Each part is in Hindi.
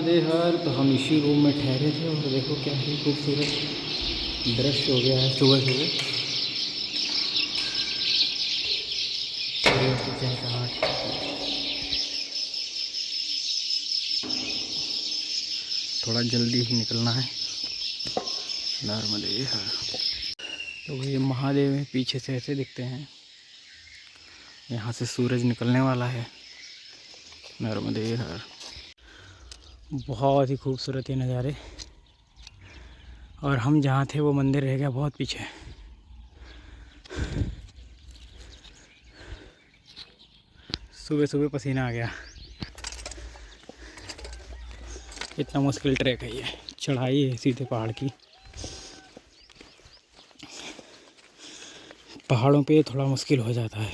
नर्मदे हर। तो हम इसी रूम में ठहरे थे और देखो क्या ही खूबसूरत दृश्य हो गया है सुबह सुबह। सूर्य की चहचहाट, थोड़ा जल्दी ही निकलना है। नर्मदे हर। तो ये महादेव हैं, पीछे से ऐसे दिखते हैं। यहाँ से सूरज निकलने वाला है। नर्मदे हर। बहुत ही खूबसूरत ये नज़ारे। और हम जहाँ थे वो मंदिर रह गया बहुत पीछे। सुबह सुबह पसीना आ गया। इतना मुश्किल ट्रैक है ये, चढ़ाई है सीधे पहाड़ की। पहाड़ों पे थोड़ा मुश्किल हो जाता है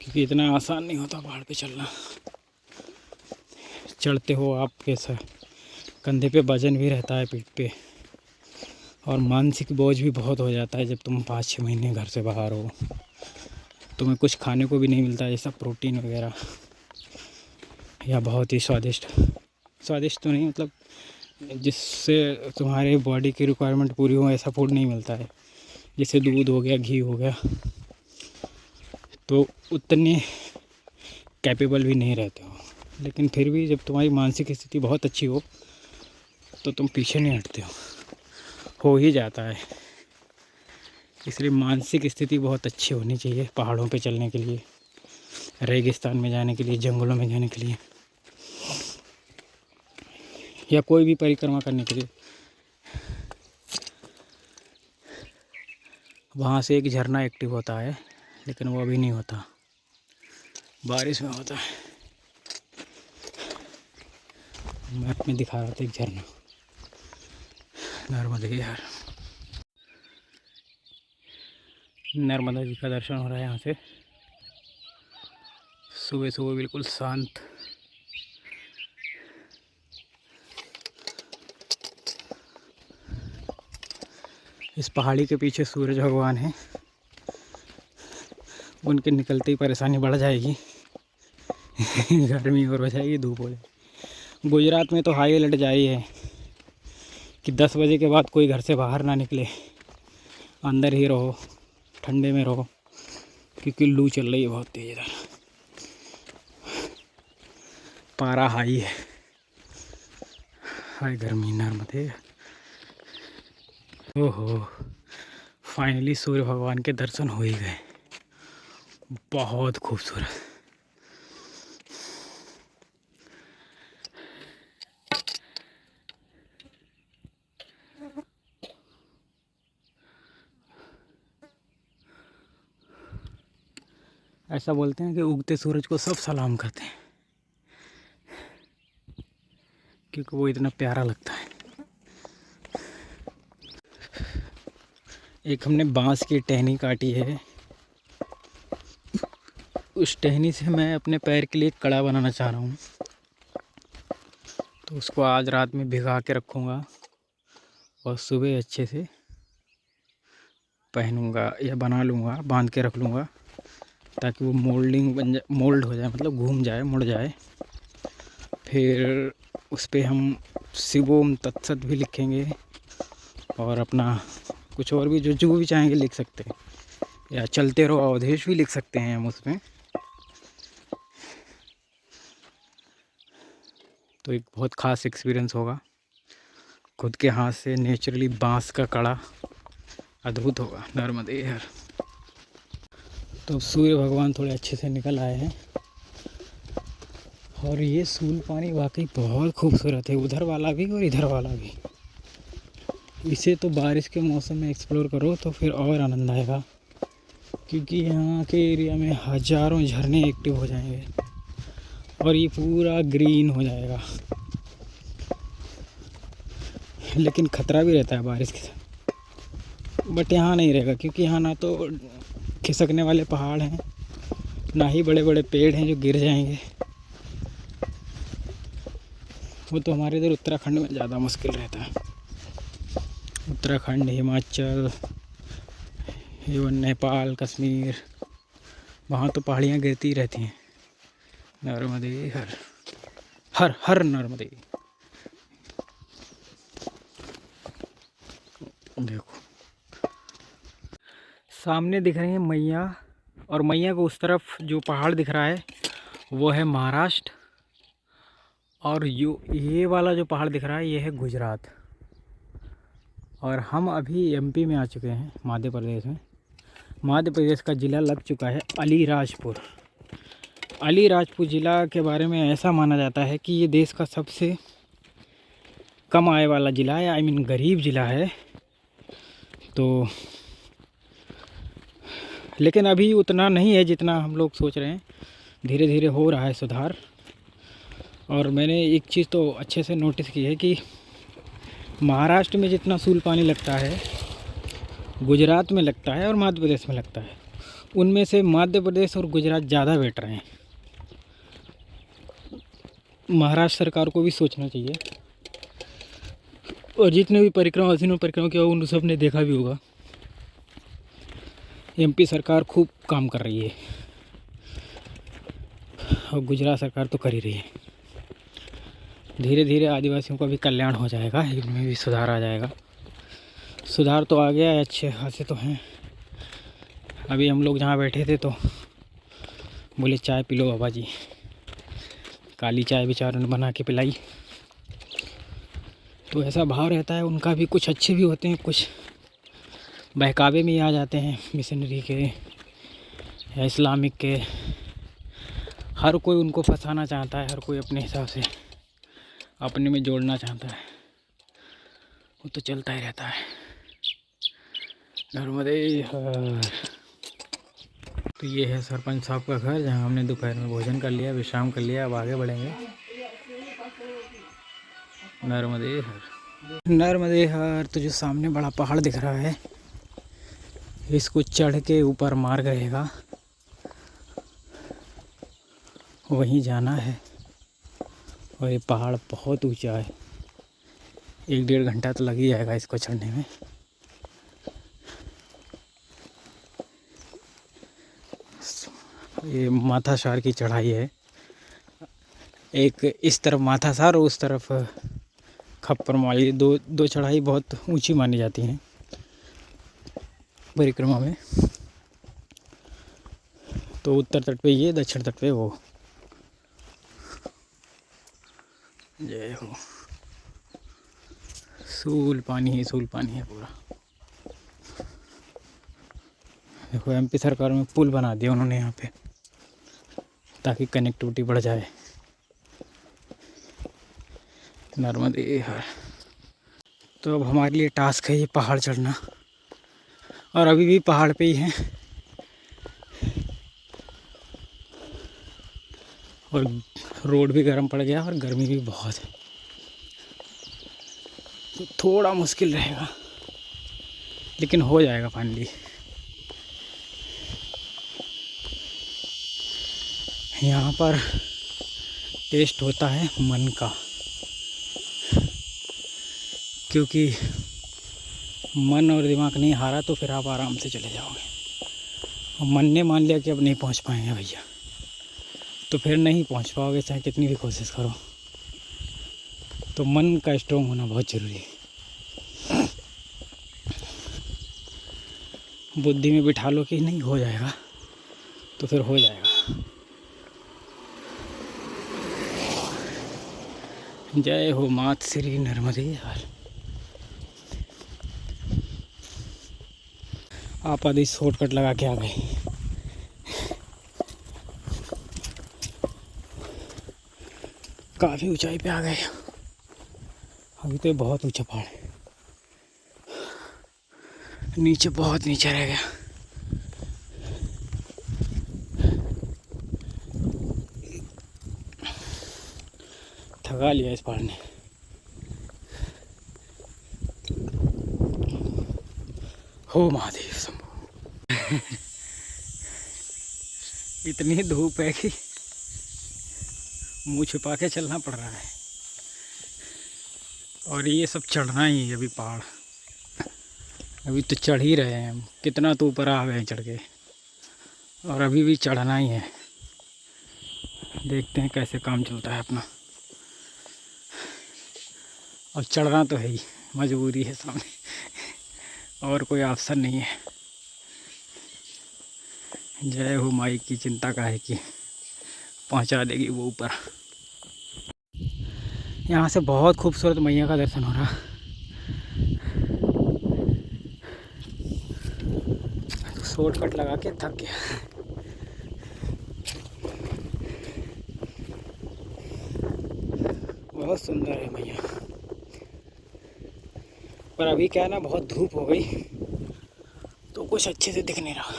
क्योंकि इतना आसान नहीं होता पहाड़ पे चलना। चढ़ते हो आपके सर कंधे पे वजन भी रहता है, पीठ पे, और मानसिक बोझ भी बहुत हो जाता है जब तुम 5-6 महीने घर से बाहर हो। तुम्हें कुछ खाने को भी नहीं मिलता जैसा प्रोटीन वगैरह, या बहुत ही स्वादिष्ट तो नहीं, मतलब जिससे तुम्हारे बॉडी की रिक्वायरमेंट पूरी हो ऐसा फूड नहीं मिलता है। जैसे दूध हो गया, घी हो गया, तो उतने कैपेबल भी नहीं रहते हो। लेकिन फिर भी जब तुम्हारी मानसिक स्थिति बहुत अच्छी हो तो तुम पीछे नहीं हटते हो ही जाता है। इसलिए मानसिक स्थिति बहुत अच्छी होनी चाहिए पहाड़ों पे चलने के लिए, रेगिस्तान में जाने के लिए, जंगलों में जाने के लिए, या कोई भी परिक्रमा करने के लिए। वहाँ से एक झरना एक्टिव होता है लेकिन वो अभी नहीं होता, बारिश में होता है। मैप में दिखा रहा था एक झरना। नर्मदे यार, नर्मदा जी का दर्शन हो रहा है यहाँ से। सुबह सुबह बिल्कुल शांत। इस पहाड़ी के पीछे सूरज भगवान है, उनके निकलते ही परेशानी बढ़ जाएगी। गर्मी और हो जाएगी, धूप हो जाएगी। गुजरात में तो हाई अलर्ट जारी है कि 10 बजे के बाद कोई घर से बाहर ना निकले, अंदर ही रहो, ठंडे में रहो, क्योंकि लू चल रही है बहुत तेज इधर। पारा हाई है, हाई गर्मी नर्मदे। ओहो, फाइनली सूर्य भगवान के दर्शन हो ही गए। बहुत खूबसूरत। ऐसा बोलते हैं कि उगते सूरज को सब सलाम करते हैं क्योंकि वो इतना प्यारा लगता है। एक हमने बांस की टहनी काटी है, उस टहनी से मैं अपने पैर के लिए एक कड़ा बनाना चाह रहा हूँ। तो उसको आज रात में भिगा के रखूँगा और सुबह अच्छे से पहनूँगा या बना लूँगा, बांध के रख लूँगा ताकि वो मोल्डिंग बन जाए, मोल्ड हो जाए, मतलब घूम जाए, मुड़ जाए। फिर उस पर हम शिवोम तत्सत भी लिखेंगे और अपना कुछ और भी जो भी चाहेंगे लिख सकते हैं, या चलते रहो अवधेश भी लिख सकते हैं हम उसमें। तो एक बहुत ख़ास एक्सपीरियंस होगा, खुद के हाथ से नेचुरली बांस का कड़ा, अद्भुत होगा। नर्मदे यार। तो सूर्य भगवान थोड़े अच्छे से निकल आए हैं और ये सूल पानी वाकई बहुत खूबसूरत है, उधर वाला भी और इधर वाला भी। इसे तो बारिश के मौसम में एक्सप्लोर करो तो फिर और आनंद आएगा, क्योंकि यहाँ के एरिया में हज़ारों झरने एक्टिव हो जाएंगे और ये पूरा ग्रीन हो जाएगा। लेकिन ख़तरा भी रहता है बारिश के साथ, बट यहाँ नहीं रहेगा क्योंकि यहाँ ना तो खिसकने वाले पहाड़ हैं, ना ही बड़े बड़े पेड़ हैं जो गिर जाएंगे। वो तो हमारे इधर उत्तराखंड में ज़्यादा मुश्किल रहता है। उत्तराखंड, हिमाचल, इवन नेपाल, कश्मीर, वहाँ तो पहाड़ियाँ गिरती रहती हैं। नर्मदे हर। हर हर नर्मदे। देखो सामने दिख रही है मैया, और मैया को उस तरफ जो पहाड़ दिख रहा है वो है महाराष्ट्र, और ये वाला जो पहाड़ दिख रहा है ये है गुजरात। और हम अभी एमपी में आ चुके हैं, मध्य प्रदेश में। मध्य प्रदेश का ज़िला लग चुका है अलीराजपुर। अलीराजपुर ज़िला के बारे में ऐसा माना जाता है कि ये देश का सबसे कम आय वाला ज़िला है, आई मीन गरीब ज़िला है। तो लेकिन अभी उतना नहीं है जितना हम लोग सोच रहे हैं, धीरे धीरे हो रहा है सुधार। और मैंने एक चीज़ तो अच्छे से नोटिस की है कि महाराष्ट्र में जितना सूल पानी लगता है, गुजरात में लगता है और मध्य प्रदेश में लगता है, उनमें से मध्य प्रदेश और गुजरात ज़्यादा बेटर हैं। महाराष्ट्र सरकार को भी सोचना चाहिए। और जितने भी परिक्रमा किया उन सब ने देखा भी होगा, एमपी सरकार खूब काम कर रही है और गुजरात सरकार तो कर ही रही है। धीरे धीरे आदिवासियों का भी कल्याण हो जाएगा, इनमें भी सुधार आ जाएगा। सुधार तो आ गया है, अच्छे खासे तो हैं। अभी हम लोग जहाँ बैठे थे तो बोले चाय पी लो बाबा जी, काली चाय बेचारों ने बना के पिलाई। तो ऐसा भाव रहता है उनका भी, कुछ अच्छे भी होते हैं, कुछ बहकावे में ही आ जाते हैं, मिशनरी के या इस्लामिक के। हर कोई उनको फंसाना चाहता है, हर कोई अपने हिसाब से अपने में जोड़ना चाहता है, वो तो चलता ही रहता है। नर्मदे हर। तो ये है सरपंच साहब का घर, जहाँ हमने दोपहर में भोजन कर लिया, विश्राम कर लिया। अब आगे बढ़ेंगे। नर्मदे हर, नर्मदे हर। तो जो सामने बड़ा पहाड़ दिख रहा है, इसको चढ़ के ऊपर मार्ग रहेगा, वहीं जाना है। और ये पहाड़ बहुत ऊंचा है, 1-1.5 घंटा तो लग ही जाएगा इसको चढ़ने में। ये माथासार की चढ़ाई है, एक इस तरफ माथासार और उस तरफ खप्पर माली। दो चढ़ाई बहुत ऊंची मानी जाती हैं परिक्रमा में। तो उत्तर तट पे ये, दक्षिण तट पे वो। जय हो। सूल पानी है पूरा। देखो एमपी सरकार में पुल बना दिया उन्होंने यहाँ पे, ताकि कनेक्टिविटी बढ़ जाए। नर्मदे हर। तो अब हमारे लिए टास्क है ये पहाड़ चढ़ना, और अभी भी पहाड़ पे ही हैं। और रोड भी गर्म पड़ गया और गर्मी भी बहुत है, तो थोड़ा मुश्किल रहेगा, लेकिन हो जाएगा फाइनली। यहाँ पर टेस्ट होता है मन का, क्योंकि मन और दिमाग नहीं हारा तो फिर आप आराम से चले जाओगे। और मन ने मान लिया कि अब नहीं पहुँच पाएंगे भैया, तो फिर नहीं पहुँच पाओगे, चाहे कितनी भी कोशिश करो। तो मन का स्ट्रॉन्ग होना बहुत ज़रूरी है। बुद्धि में बिठा लो कि नहीं हो जाएगा, तो फिर हो जाएगा। जय हो मात श्री नर्मदे हर। आप आदि शॉर्टकट लगा के आ गए। काफ़ी ऊंचाई पे आ गए, अभी तो बहुत ऊंचा पहाड़ है, नीचे बहुत नीचे रह गया। थका लिया इस पहाड़ ने। हो महादेव शंभु। इतनी धूप है कि मुँह छुपा के चलना पड़ रहा है। और ये सब चढ़ना ही है अभी पहाड़, अभी तो चढ़ ही रहे हैं हम। कितना तो ऊपर आ गए चढ़ के, और अभी भी चढ़ना ही है। देखते हैं कैसे काम चलता है अपना। अब चढ़ना तो है ही, मजबूरी है सामने, और कोई ऑप्शन नहीं है। जय हो माई की चिंता का है कि पहुंचा देगी वो ऊपर। यहाँ से बहुत खूबसूरत मैया का दर्शन हो रहा। तो शॉर्टकट लगा के थक गया। बहुत सुंदर है मैया, पर अभी क्या है ना, बहुत धूप हो गई तो कुछ अच्छे से दिख नहीं रहा।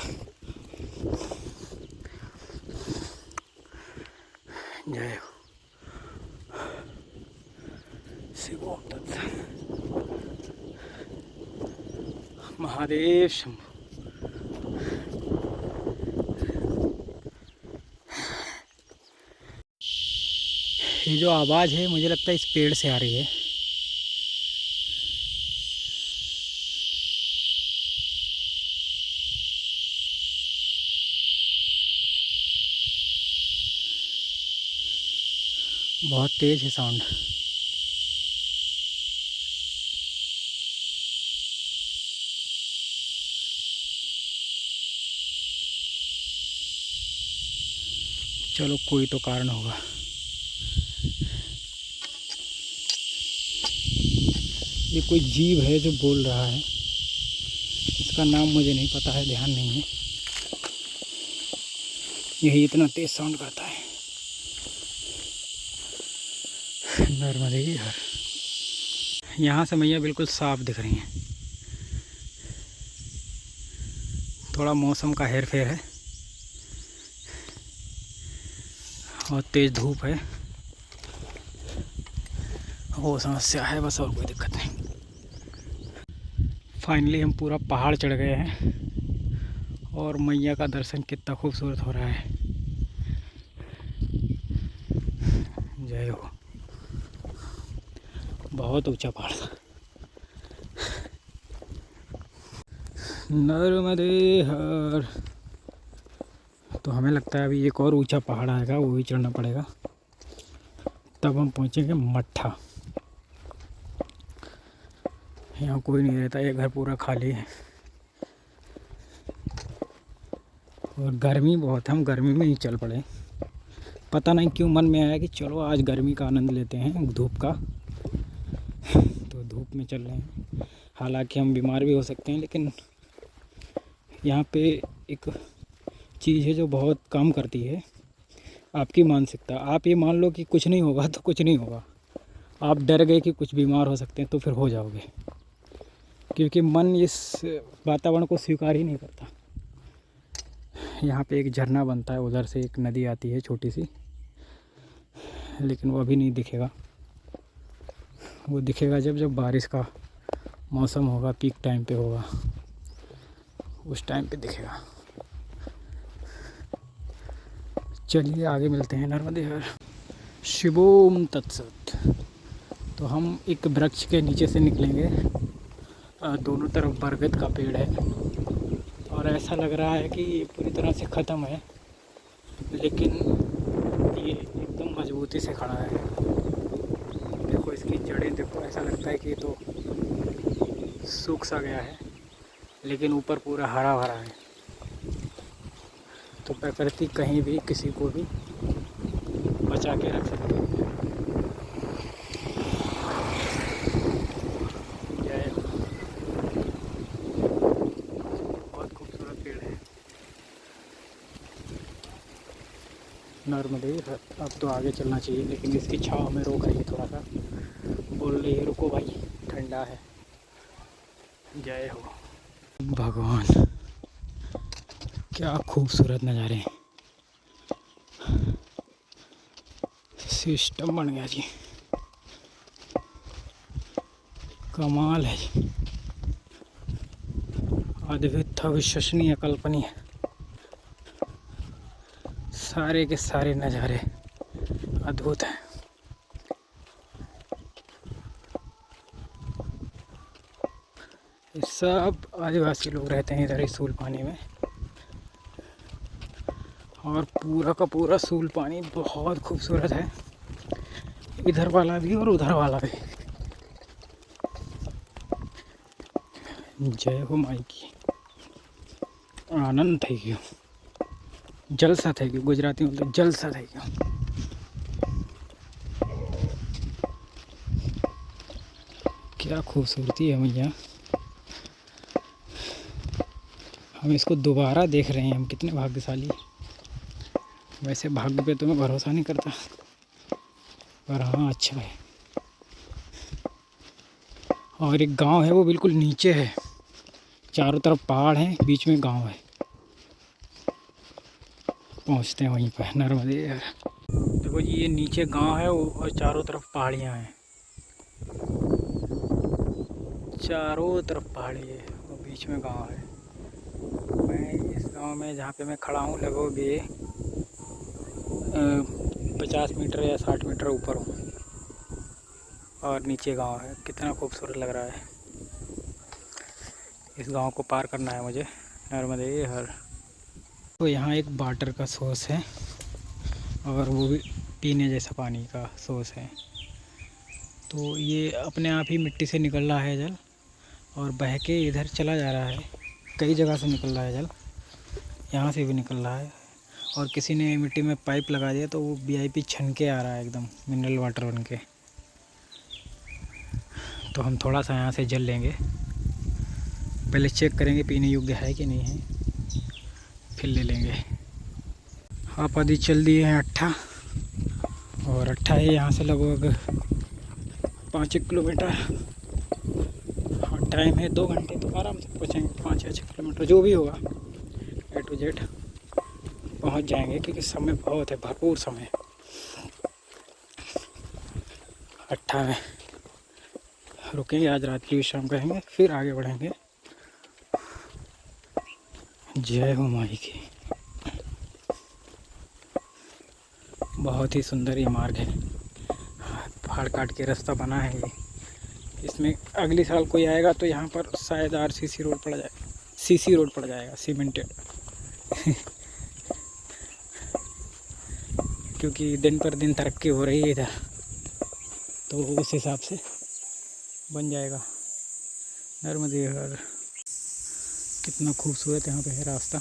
जय हो शिव ओम तत्सत। महादेव शंभु। ये जो आवाज़ है मुझे लगता है इस पेड़ से आ रही है। बहुत तेज है साउंड। चलो कोई तो कारण होगा। ये कोई जीव है जो बोल रहा है, इसका नाम मुझे नहीं पता है, ध्यान नहीं है। यही इतना तेज साउंड करता है। नर्मदे की हर। यहाँ से मैया बिल्कुल साफ दिख रही हैं। थोड़ा मौसम का हेर फेर है और तेज़ धूप है, वो समस्या है बस, और कोई दिक्कत नहीं। फाइनली हम पूरा पहाड़ चढ़ गए हैं और मैया का दर्शन कितना खूबसूरत हो रहा है। जय हो। बहुत ऊंचा पहाड़ था। नर्मदे हर। तो हमें लगता है अभी एक और ऊंचा पहाड़ आएगा, वो भी चढ़ना पड़ेगा, तब हम पहुंचेंगे मट्ठा। यहाँ कोई नहीं रहता, ये घर पूरा खाली है और गर्मी बहुत है। हम गर्मी में ही चल पड़े, पता नहीं क्यों मन में आया कि चलो आज गर्मी का आनंद लेते हैं, धूप का। तो धूप में चल रहे हैं, हालांकि हम बीमार भी हो सकते हैं, लेकिन यहाँ पे एक चीज़ है जो बहुत काम करती है, आपकी मानसिकता। आप ये मान लो कि कुछ नहीं होगा तो कुछ नहीं होगा, आप डर गए कि कुछ बीमार हो सकते हैं तो फिर हो जाओगे, क्योंकि मन इस वातावरण को स्वीकार ही नहीं करता। यहाँ पे एक झरना बनता है, उधर से एक नदी आती है छोटी सी, लेकिन वो अभी नहीं दिखेगा। वो दिखेगा जब जब बारिश का मौसम होगा, पीक टाइम पे होगा, उस टाइम पे दिखेगा। चलिए आगे मिलते हैं। नर्मदे हर। शिव ओम तत्सत। तो हम एक वृक्ष के नीचे से निकलेंगे, दोनों तरफ बरगद का पेड़ है और ऐसा लग रहा है कि ये पूरी तरह से ख़त्म है, लेकिन ये एकदम मजबूती से खड़ा है। देखो इसकी जड़ें, देखो ऐसा लगता है कि ये तो सूख सा गया है, लेकिन ऊपर पूरा हरा भरा है। तो प्रकृति कहीं भी किसी को भी बचा के रख सकती है। बहुत खूबसूरत पेड़ है नर्मदे। अब तो आगे चलना चाहिए, लेकिन इसकी छाँव हमें रोक रही है, थोड़ा सा बोल रही है रुको भाई, ठंडा है। जय हो भगवान, क्या खूबसूरत नज़ारे हैं। सिस्टम बन गया जी, कमाल है जी, अद्भुत, अविश्वसनीय, कल्पनीय। सारे के सारे नज़ारे अद्भुत हैं। ये सब आदिवासी लोग रहते हैं इधर ही सूल पानी में, और पूरा का पूरा सूल पानी बहुत खूबसूरत है, इधर वाला भी और उधर वाला भी। જય હો માઈકી આનંદ થઈ ગયો, જલસા થઈ ગયો, ગુજરાતી मतलब જલસા થઈ ગયો। क्या खूबसूरती है भैया, हम इसको दोबारा देख रहे हैं। हम कितने भाग्यशाली। वैसे भाग्य पे तो मैं भरोसा नहीं करता, पर हाँ अच्छा है। और एक गांव है वो बिल्कुल नीचे है, चारों तरफ पहाड़ हैं, बीच में गांव है। पहुंचते हैं वहीं पर नर्मदे। देखो जी ये नीचे गांव है और चारों तरफ पहाड़ियाँ हैं, चारों तरफ पहाड़ी है और बीच में गांव है। मैं इस गांव में जहाँ पे मैं खड़ा हूँ लगभग 50 मीटर या 60 मीटर ऊपर हूँ और नीचे गांव है। कितना खूबसूरत लग रहा है। इस गांव को पार करना है मुझे, नर्मदे हर। तो यहाँ एक वाटर का सोर्स है और वो भी पीने जैसा पानी का सोर्स है। तो ये अपने आप ही मिट्टी से निकल रहा है जल और बह के इधर चला जा रहा है। कई जगह से निकल रहा है जल, यहाँ से भी निकल रहा है और किसी ने मिट्टी में पाइप लगा दिया तो वो वीआईपी छन के आ रहा है एकदम मिनरल वाटर बन के। तो हम थोड़ा सा यहाँ से जल लेंगे, पहले चेक करेंगे पीने योग्य है कि नहीं है, फिर ले लेंगे। आप आदि चल दिए हैं अट्ठा, और अट्ठा है यहाँ से लगभग 5 किलोमीटर। हाँ टाइम है 2 घंटे, तो आराम से पहुँचेंगे। 5 या 6 किलोमीटर जो भी होगा A to Z पहुँच जाएंगे, क्योंकि समय बहुत है, भरपूर समय। अट्ठा में रुकेंगे, आज रात की विश्राम करेंगे, फिर आगे बढ़ेंगे। जय हो माई की। बहुत ही सुंदर ये मार्ग है, पहाड़ काट के रास्ता बना है ये। इसमें अगले साल कोई आएगा तो यहाँ पर शायद आरसीसी रोड पड़ जाएगा, सीसी रोड पड़ जाएगा, सीमेंटेड। क्योंकि दिन पर दिन तरक्की हो रही है इधर, तो उस हिसाब से बन जाएगा। नर्मदे हर। कितना खूबसूरत यहाँ पे है रास्ता।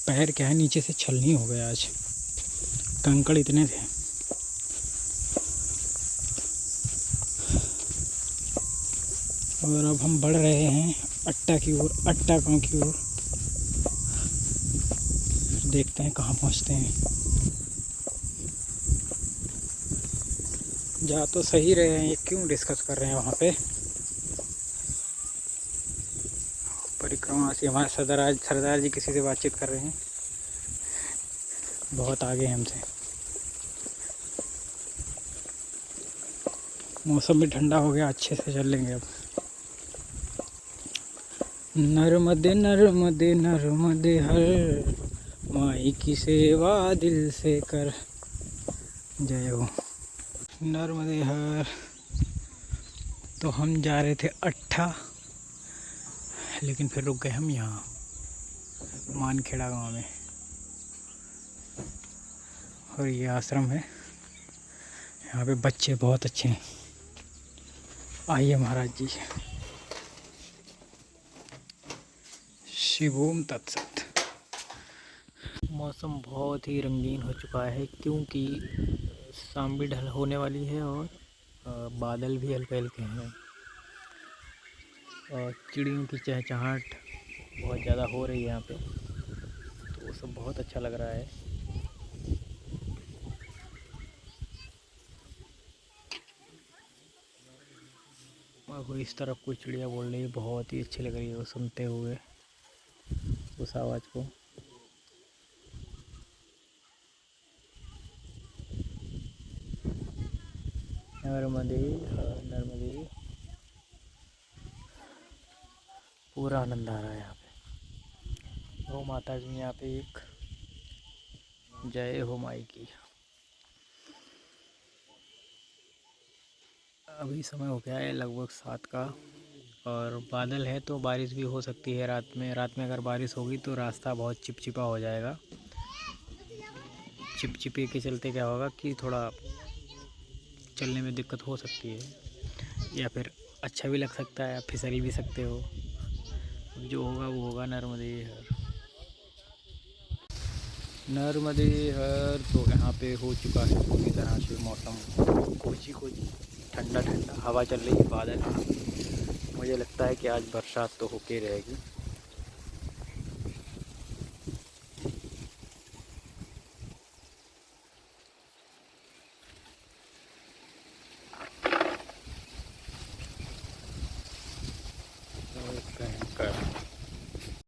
पैर क्या है, नीचे से छलनी हो गया आज, कंकड़ इतने थे। और अब हम बढ़ रहे हैं अट्टा की ओर, अट्टा गांव की ओर। देखते हैं कहाँ पहुँचते हैं। जा तो सही रहे हैं, क्यों डिस्कस कर रहे हैं वहाँ पे। परिक्रमा से हमारे सरदार जी किसी से बातचीत कर रहे हैं, बहुत आगे हैं हमसे। मौसम भी ठंडा हो गया, अच्छे से चल लेंगे अब। नर्मदे नर्मदे नर्मदे हर, माई की सेवा दिल से कर। जय हो नर्मदे हर। तो हम जा रहे थे अट्ठा, लेकिन फिर रुक गए हम यहाँ मानखेड़ा गांव में। और ये आश्रम है, यहाँ पे बच्चे बहुत अच्छे हैं। आइए महाराज जी। शिवोम तत्सत। मौसम बहुत ही रंगीन हो चुका है, क्योंकि शाम भी ढल होने वाली है और बादल भी हल्के हल्के हैं और चिड़ियों की चहचहाहट बहुत ज़्यादा हो रही है यहाँ पे, तो वो सब बहुत अच्छा लग रहा है। और इस तरफ कोई चिड़िया बोल रही है, बहुत ही अच्छी लग रही है वो सुनते हुए उस आवाज़ को। नर्मदे नर्मदे, पूरा आनंद आ रहा है यहाँ पे। गौ माता की यहाँ पे एक जय हो माई की। अभी समय हो गया है लगभग 7 का, और बादल है तो बारिश भी हो सकती है रात में। रात में अगर बारिश होगी तो रास्ता बहुत चिपचिपा हो जाएगा। चिपचिपे के चलते क्या होगा कि थोड़ा चलने में दिक्कत हो सकती है, या फिर अच्छा भी लग सकता है, आप फिसल भी सकते हो। जो होगा वो होगा। नर्मदे हर, नर्मदे हर। तो यहाँ पे हो चुका है पूरी तरह से मौसम कोची कोची, ठंडा ठंडा हवा चल रही है, बादल है। मुझे लगता है कि आज बरसात तो होके रहेगी।